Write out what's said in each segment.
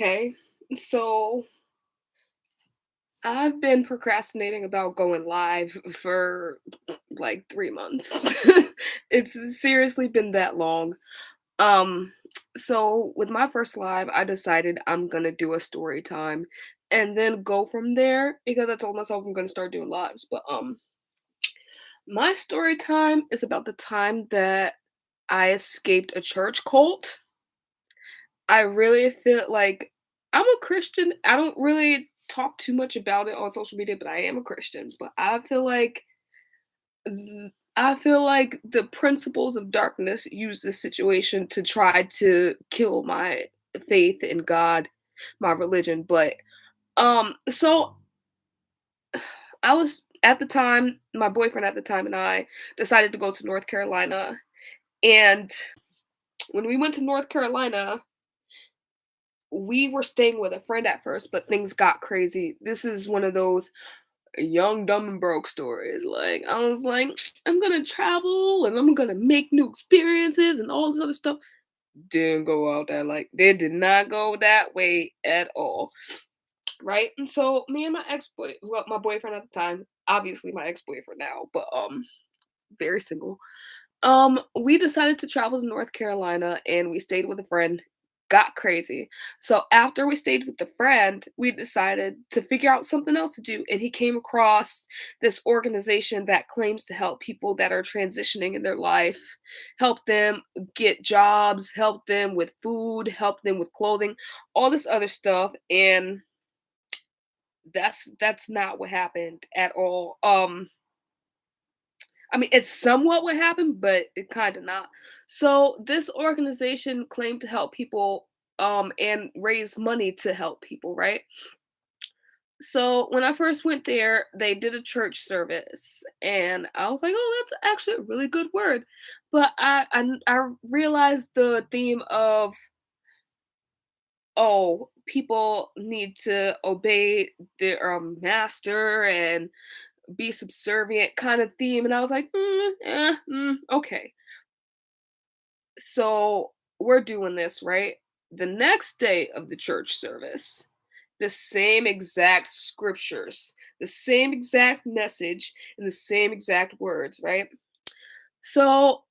Okay. So I've been procrastinating about going live for like 3 months. It's seriously been that long. Um, so with my first live, I decided I'm gonna do a story time and then go from there because I told myself I'm gonna start doing lives. But my story time is about the time that I escaped a church cult. I really feel like I'm a Christian. I don't really talk too much about it on social media, but I am a Christian. But I feel like the principles of darkness use this situation to try to kill my faith in God, my religion. But I was at the time, my boyfriend at the time and I decided to go to North Carolina. And when we went to North Carolina, we were staying with a friend at first, but things got crazy. This is one of those young, dumb, and broke stories. Like, I was like, I'm gonna travel and I'm gonna make new experiences and all this other stuff. Didn't go out that like they did not go that way at all. Right? And so me and my ex-boy well, my boyfriend at the time, obviously my ex-boyfriend now, but very single. We decided to travel to North Carolina and we stayed with a friend. Got crazy. So after we stayed with the friend, we decided to figure out something else to do. And he came across this organization that claims to help people that are transitioning in their life, help them get jobs, help them with food, help them with clothing, all this other stuff. And that's not what happened at all. I mean, it's somewhat what happened, but it kind of not. So this organization claimed to help people and raise money to help people, right? So when I first went there, they did a church service and I was like, "Oh, that's actually a really good word." But I realized the theme of oh, people need to obey their master and be subservient kind of theme and I was like, okay. So we're doing this, right? The next day of the church service, the same exact scriptures, the same exact message, and the same exact words, right? So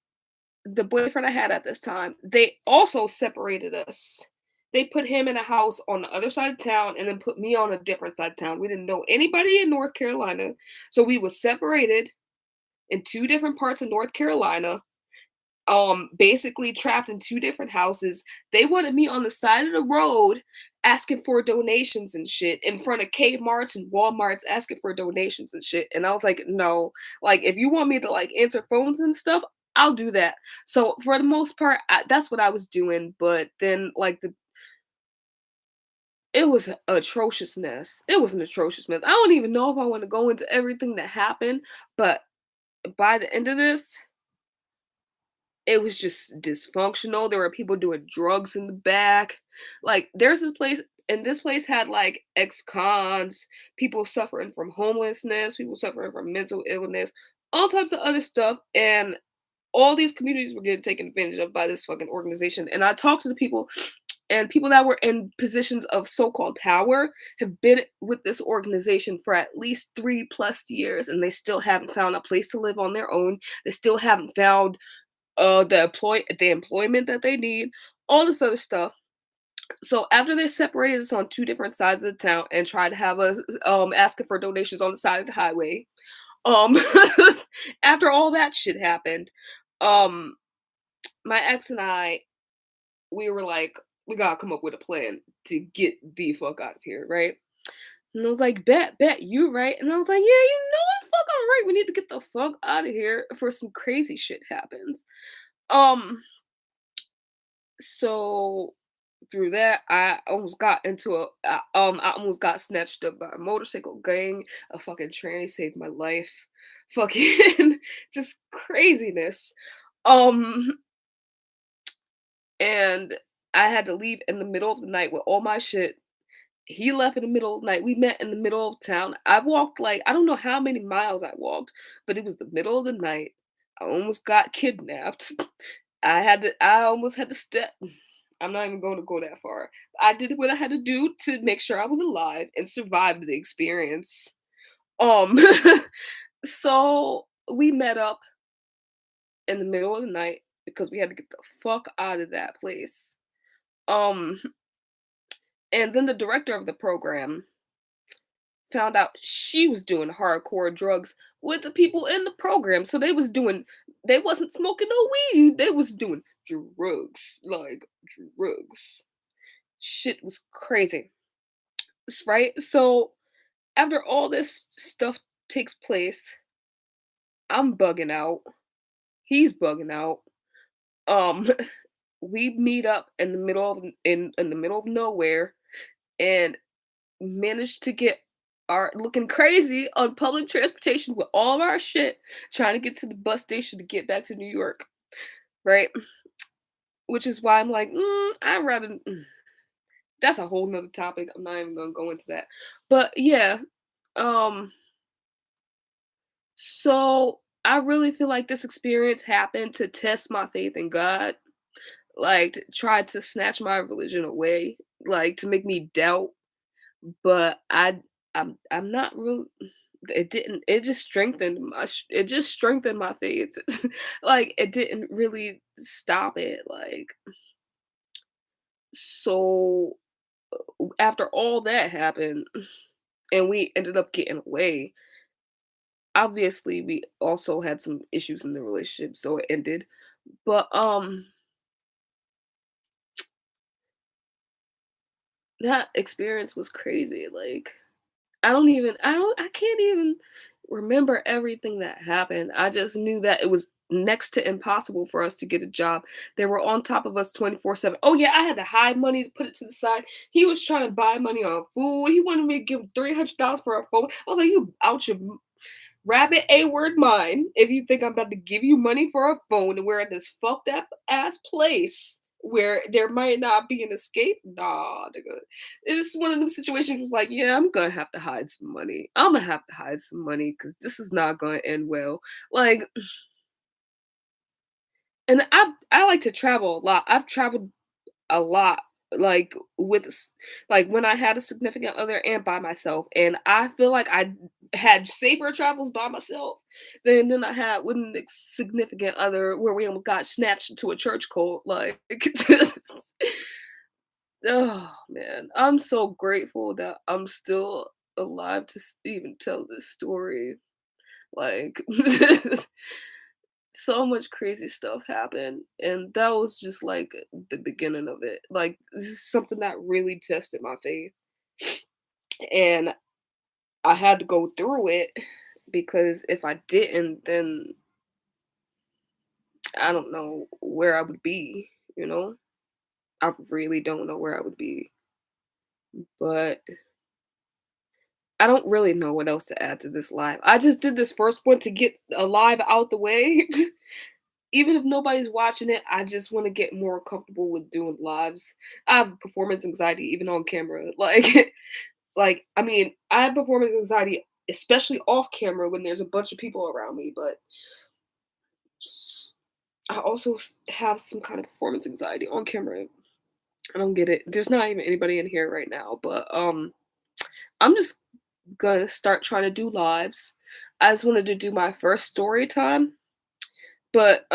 the boyfriend I had at this time, they also separated us. They put him in a house on the other side of town and then put me on a different side of town. We didn't know anybody in North Carolina. So we was separated in two different parts of North Carolina, basically trapped in two different houses. They wanted me on the side of the road asking for donations and shit in front of Kmart's and Walmart's asking for donations and shit. And I was like, no, like if you want me to like answer phones and stuff, I'll do that. So for the most part, that's what I was doing. But then like it was an atrocious mess. It was an atrocious mess. I don't even know if I want to go into everything that happened, but by the end of this, it was just dysfunctional. There were people doing drugs in the back. Like, there's this place and this place had, like, ex-cons, people suffering from homelessness, people suffering from mental illness, all types of other stuff, and all these communities were getting taken advantage of by this fucking organization, and I talked to the people, and people that were in positions of so-called power have been with this organization for at least 3 plus years, and they still haven't found a place to live on their own. They still haven't found the employment that they need, all this other stuff. So after they separated us on two different sides of the town and tried to have us asking for donations on the side of the highway, um after all that shit happened, um my ex and I we were like, we gotta come up with a plan to get the fuck out of here, right? And I was like, bet, you right. And I was like, yeah, you know what? Fuck, I'm right. We need to get the fuck out of here before some crazy shit happens. Um, So through that, I almost got snatched up by a motorcycle gang. A fucking tranny saved my life. Fucking just craziness. Um, and I had to leave in the middle of the night with all my shit. He left in the middle of the night. We met in the middle of town. I walked like I don't know how many miles I walked, but it was the middle of the night. I almost got kidnapped. I almost had to step. I'm not even going to go that far. I did what I had to do to make sure I was alive and survived the experience. Um, so we met up in the middle of the night because we had to get the fuck out of that place. Um, and then the director of the program found out she was doing hardcore drugs with the people in the program. So they wasn't smoking no weed. They was doing drugs, like drugs. Shit was crazy. Right? So after all this stuff takes place, I'm bugging out. He's bugging out. Um, we meet up in the middle of in the middle of nowhere and managed to get our looking crazy on public transportation with all of our shit, trying to get to the bus station to get back to New York, right? Which is why I'm like, I'd rather. That's a whole nother topic. I'm not even gonna go into that. But yeah, um, so I really feel like this experience happened to test my faith in God, like to try to snatch my religion away, like to make me doubt. But I'm not real. It didn't. It just strengthened it just strengthened my faith. Like it didn't really stop it. Like so after all that happened and we ended up getting away, obviously we also had some issues in the relationship, so it ended. But that experience was crazy. Like I can't even remember everything that happened. I just knew that it was next to impossible for us to get a job. They were on top of us 24/7. Oh yeah, I had to hide money to put it to the side. He was trying to buy money on food. He wanted me to give him $300 for a phone. I was like, you out your rabbit A word mind if you think I'm about to give you money for a phone and we're in this fucked up ass place where there might not be an escape. Nah, nigga. It's one of them situations was like, yeah, I'm gonna have to hide some money. I'm gonna have to hide some money because this is not gonna end well. Like, and I like to travel a lot. I've traveled a lot, like like when I had a significant other and by myself, and I feel like I had safer travels by myself than I had with a significant other, where we almost got snatched into a church cult. Like, oh man, I'm so grateful that I'm still alive to even tell this story. Like, so much crazy stuff happened, and that was just like the beginning of it. Like this is something that really tested my faith, and I had to go through it because if I didn't, then I don't know where I would be, you know? I really don't know where I would be. But I don't really know what else to add to this live. I just did this first one to get a live out the way. Even if nobody's watching it, I just want to get more comfortable with doing lives. I have performance anxiety even on camera. Like like I mean, I have performance anxiety especially off camera when there's a bunch of people around me, but I also have some kind of performance anxiety on camera. I don't get it. There's not even anybody in here right now, but I'm just gonna start trying to do lives. I just wanted to do my first story time, but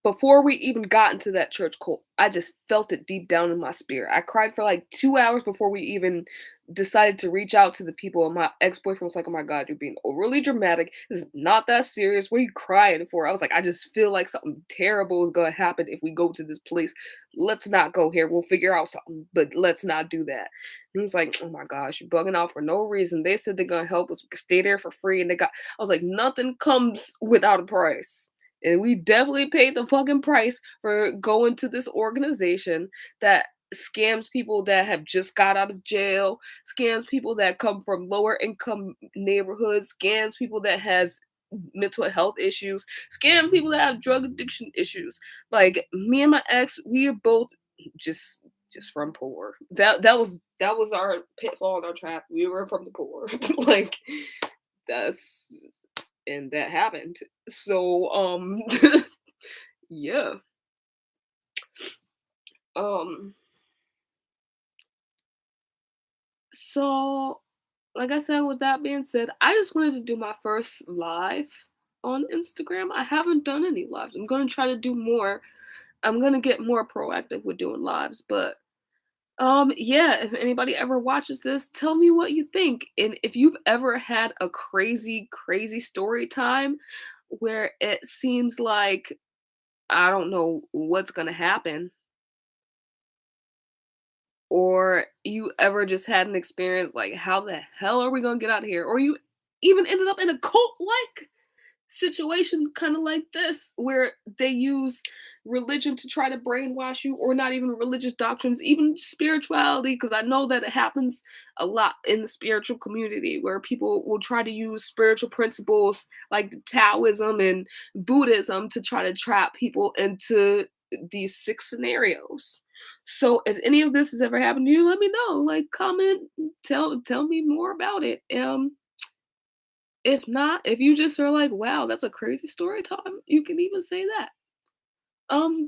before we even got into that church cult, I just felt it deep down in my spirit. I cried for like 2 hours before we even decided to reach out to the people. And my ex boyfriend was like, "Oh my God, you're being overly dramatic. This is not that serious. What are you crying for?" I was like, "I just feel like something terrible is going to happen if we go to this place. Let's not go here. We'll figure out something, but let's not do that." And he was like, "Oh my gosh, you're bugging out for no reason. They said they're going to help us. We could stay there for free." And I was like, "Nothing comes without a price." And we definitely paid the fucking price for going to this organization that scams people that have just got out of jail, scams people that come from lower income neighborhoods, scams people that has mental health issues, scam people that have drug addiction issues. Like me and my ex, we are both just from poor. That was our pitfall and our trap. We were from the poor. Like that's and that happened. So, yeah. Um, so like I said, with that being said, I just wanted to do my first live on Instagram. I haven't done any lives. I'm gonna try to do more. I'm gonna get more proactive with doing lives, but yeah, if anybody ever watches this, tell me what you think. And if you've ever had a crazy, crazy story time where it seems like I don't know what's gonna happen, or you ever just had an experience like, how the hell are we gonna get out of here? Or you even ended up in a cult like situation kind of like this where they use religion to try to brainwash you, or not even religious doctrines, even spirituality, because I know that it happens a lot in the spiritual community where people will try to use spiritual principles like Taoism and Buddhism to try to trap people into these six scenarios. So if any of this has ever happened to you, let me know. Like, comment, tell me more about it. If not, if you just are like, "Wow, that's a crazy story time," you can even say that.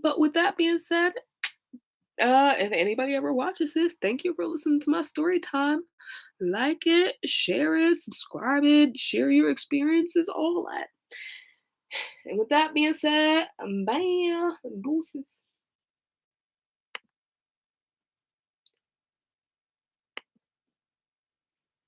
But with that being said, if anybody ever watches this, thank you for listening to my story time. Like it, share it, subscribe it, share your experiences, all that. And with that being said, bye, deuces.